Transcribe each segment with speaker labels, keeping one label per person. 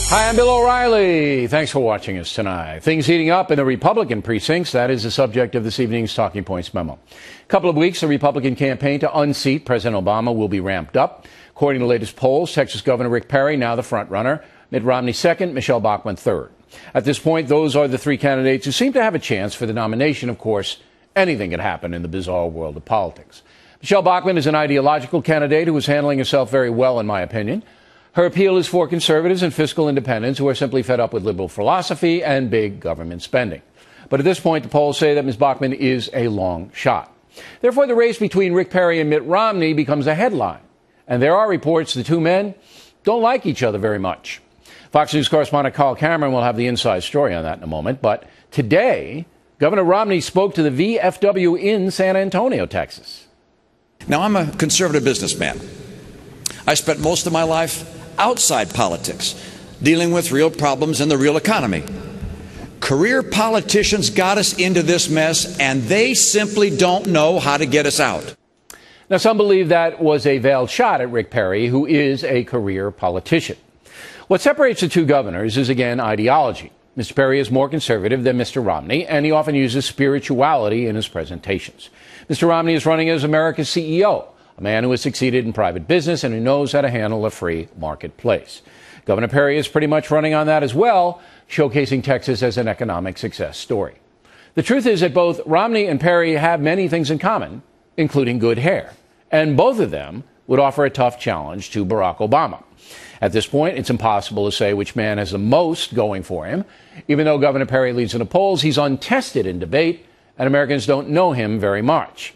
Speaker 1: Hi, I'm Bill O'Reilly. Thanks for watching us tonight. Things heating up in the Republican precincts. That is the subject of this evening's Talking Points memo. A couple of weeks, the Republican campaign to unseat President Obama will be ramped up. According to the latest polls, Texas Governor Rick Perry now the front runner, Mitt Romney second, Michelle Bachmann third. At this point, those are the three candidates who seem to have a chance for the nomination. Of course, anything can happen in the bizarre world of politics. Michelle Bachmann is an ideological candidate who is handling herself very well, in my opinion. Her appeal is for conservatives and fiscal independents who are simply fed up with liberal philosophy and big government spending. But at this point, the polls say that Ms. Bachmann is a long shot. Therefore, the race between Rick Perry and Mitt Romney becomes a headline. And there are reports the two men don't like each other very much. Fox News correspondent Carl Cameron will have the inside story on that in a moment. But today, Governor Romney spoke to the VFW in San Antonio, Texas.
Speaker 2: Now, I'm a conservative businessman. I spent most of my life outside politics, dealing with real problems in the real economy. Career politicians got us into this mess, and they simply don't know how to get us out.
Speaker 1: Now, some believe that was a veiled shot at Rick Perry, who is a career politician. What separates the two governors is, again, ideology. Mr. Perry is more conservative than Mr. Romney, and he often uses spirituality in his presentations. Mr. Romney is running as America's CEO, a man who has succeeded in private business and who knows how to handle a free marketplace. Governor Perry is pretty much running on that as well, showcasing Texas as an economic success story. The truth is that both Romney and Perry have many things in common, including good hair. And both of them would offer a tough challenge to Barack Obama. At this point, it's impossible to say which man has the most going for him. Even though Governor Perry leads in the polls, he's untested in debate, and Americans don't know him very much.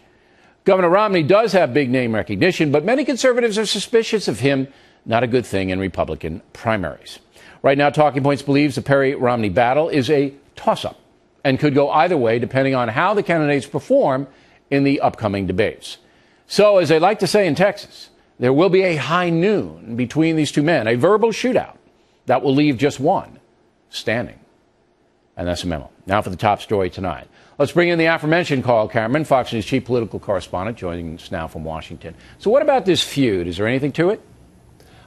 Speaker 1: Governor Romney does have big name recognition, but many conservatives are suspicious of him. Not a good thing in Republican primaries. Right now, Talking Points believes the Perry-Romney battle is a toss-up and could go either way depending on how the candidates perform in the upcoming debates. So, as they like to say in Texas, there will be a high noon between these two men, a verbal shootout that will leave just one standing. And that's a memo. Now for the top story tonight. Let's bring in the aforementioned Carl Cameron, Fox News chief political correspondent, joining us now from Washington. So what about this feud? Is there anything to it?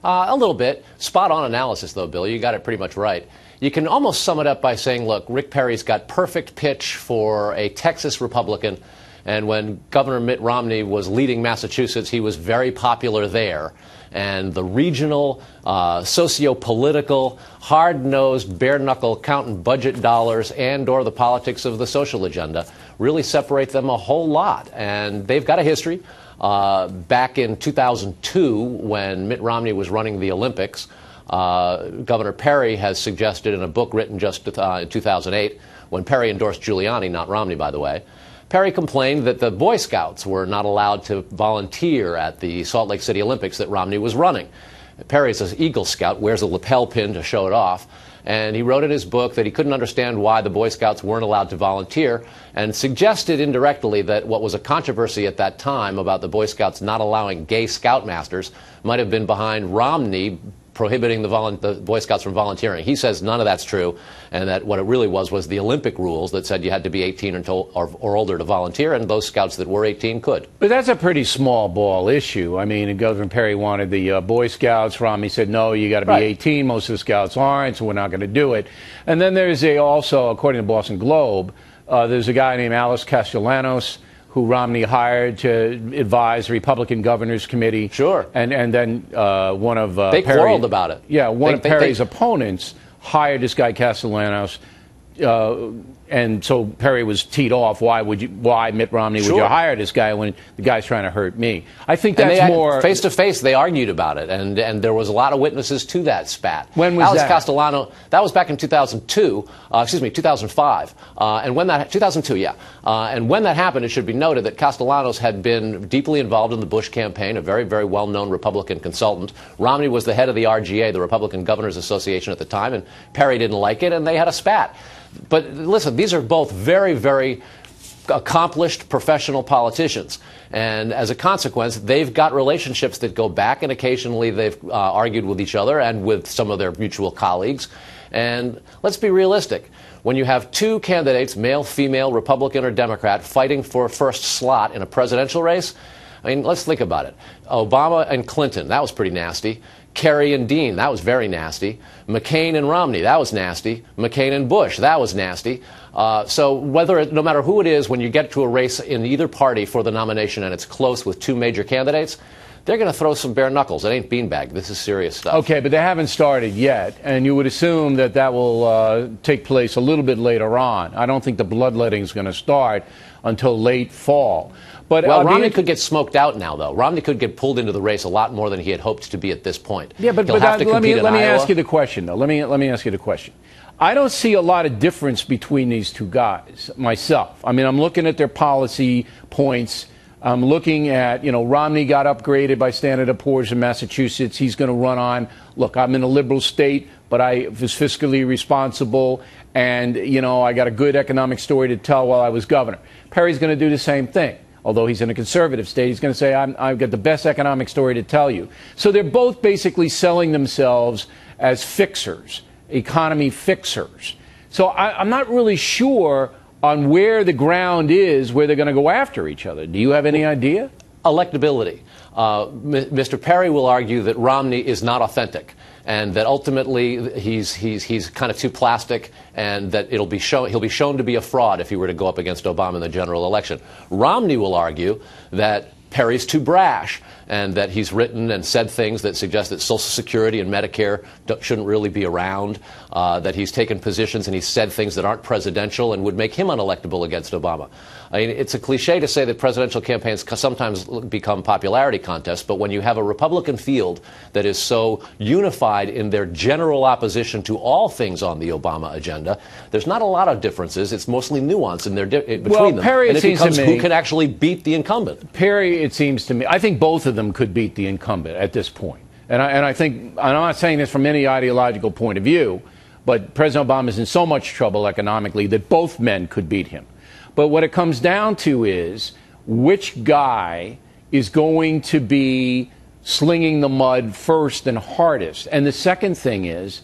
Speaker 3: A little bit. Spot on analysis, though, Bill. You got it pretty much right. You can almost sum it up by saying, look, Rick Perry's got perfect pitch for a Texas Republican. And when Governor Mitt Romney was leading Massachusetts, he was very popular there. And the regional, socio-political, hard-nosed, bare-knuckle counting budget dollars and or the politics of the social agenda really separate them a whole lot. And they've got a history. Back in 2002, when Mitt Romney was running the Olympics, Governor Perry has suggested in a book written just in 2008, when Perry endorsed Giuliani, not Romney, by the way, Perry complained that the Boy Scouts were not allowed to volunteer at the Salt Lake City Olympics that Romney was running. Perry's an Eagle Scout, wears a lapel pin to show it off, and he wrote in his book that he couldn't understand why the Boy Scouts weren't allowed to volunteer, and suggested indirectly that what was a controversy at that time about the Boy Scouts not allowing gay scoutmasters might have been behind Romney prohibiting the Boy Scouts from volunteering. He says none of that's true, and that what it really was the Olympic rules that said you had to be 18 or older to volunteer, and those scouts that were 18 could.
Speaker 1: But that's a pretty small ball issue. I mean, Governor Perry wanted the Boy Scouts. Romney said, no, you got to be 18. Most of the scouts aren't, so we're not going to do it. And then there's also, according to Boston Globe, there's a guy named Alice Castellanos, who Romney hired to advise the Republican Governors Committee.
Speaker 3: Sure.
Speaker 1: And then one of
Speaker 3: they quarreled about it.
Speaker 1: Yeah, one of Perry's opponents hired this guy Castellanos, and so Perry was teed off. Why Mitt Romney would you hire this guy when the guy's trying to hurt me? I think that's more
Speaker 3: face to face. They argued about it, and there was a lot of witnesses to that spat.
Speaker 1: When was
Speaker 3: Alice
Speaker 1: that?
Speaker 3: Castellano. That was back in 2002. 2005. And when that 2002, yeah. And when that happened, it should be noted that Castellanos had been deeply involved in the Bush campaign, a very, very well-known Republican consultant. Romney was the head of the RGA, the Republican Governors Association at the time, and Perry didn't like it, and they had a spat. But listen, these are both very, very accomplished professional politicians. And as a consequence, they've got relationships that go back, and occasionally they've argued with each other and with some of their mutual colleagues. And let's be realistic. When you have two candidates, male, female, Republican or Democrat, fighting for a first slot in a presidential race, I mean, let's think about it. Obama and Clinton, that was pretty nasty. Kerry and Dean, that was very nasty. McCain and Romney, that was nasty. McCain and Bush, that was nasty. So no matter who it is, when you get to a race in either party for the nomination and it's close with two major candidates, they're going to throw some bare knuckles. It ain't beanbag. This is serious stuff.
Speaker 1: Okay, but they haven't started yet, and you would assume that that will take place a little bit later on. I don't think the bloodletting is going to start until late fall. But
Speaker 3: Romney could get smoked out now, though. Romney could get pulled into the race a lot more than he had hoped to be at this point.
Speaker 1: Yeah, but let me ask you the question, though. Let me ask you the question. I don't see a lot of difference between these two guys, myself. I mean, I'm looking at their policy points. I'm looking at, Romney got upgraded by Standard & Poor's in Massachusetts. He's going to run on. Look, I'm in a liberal state, but I was fiscally responsible, and, I got a good economic story to tell while I was governor. Perry's going to do the same thing. Although he's in a conservative state, he's going to say, I've got the best economic story to tell you. So they're both basically selling themselves as fixers, economy fixers. So I'm not really sure on where the ground is where they're going to go after each other. Do you have any idea?
Speaker 3: Electability. Mr. Perry will argue that Romney is not authentic, and that ultimately he's kind of too plastic, and that he'll be shown to be a fraud if he were to go up against Obama in the general election. Romney will argue that Perry's too brash, and that he's written and said things that suggest that Social Security and Medicare shouldn't really be around, that he's taken positions and he's said things that aren't presidential and would make him unelectable against Obama. I mean, it's a cliche to say that presidential campaigns sometimes become popularity contests, but when you have a Republican field that is so unified in their general opposition to all things on the Obama agenda, there's not a lot of differences. It's mostly nuance in between them.
Speaker 1: Perry,
Speaker 3: and it becomes who can actually beat the incumbent.
Speaker 1: Perry, it seems to me, I think both of them could beat the incumbent at this point. And I think, I'm not saying this from any ideological point of view, but President Obama is in so much trouble economically that both men could beat him. But what it comes down to is which guy is going to be slinging the mud first and hardest. And the second thing is,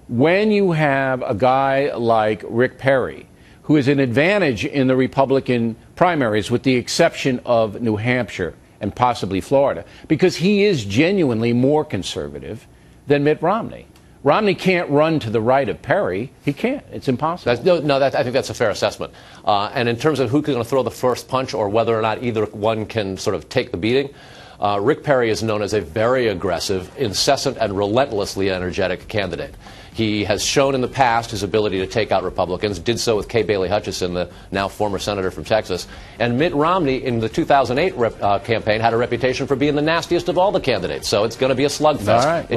Speaker 1: when you have a guy like Rick Perry, who is an advantage in the Republican primaries, with the exception of New Hampshire and possibly Florida, because he is genuinely more conservative than Mitt Romney. Romney can't run to the right of Perry. He can't. It's impossible.
Speaker 3: I think that's a fair assessment. And in terms of who's going to throw the first punch or whether or not either one can sort of take the beating, Rick Perry is known as a very aggressive, incessant, and relentlessly energetic candidate. He has shown in the past his ability to take out Republicans, did so with Kay Bailey Hutchison, the now former senator from Texas. And Mitt Romney, in the 2008 campaign, had a reputation for being the nastiest of all the candidates. So it's going to be a slugfest.
Speaker 1: All right.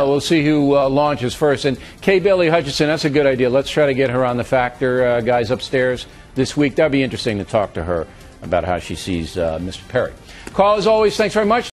Speaker 1: We'll see who launches first. And Kay Bailey Hutchison, that's a good idea. Let's try to get her on the Factor, guys, upstairs this week. That'd be interesting to talk to her about how she sees Mr. Perry. Carl, as always, thanks very much.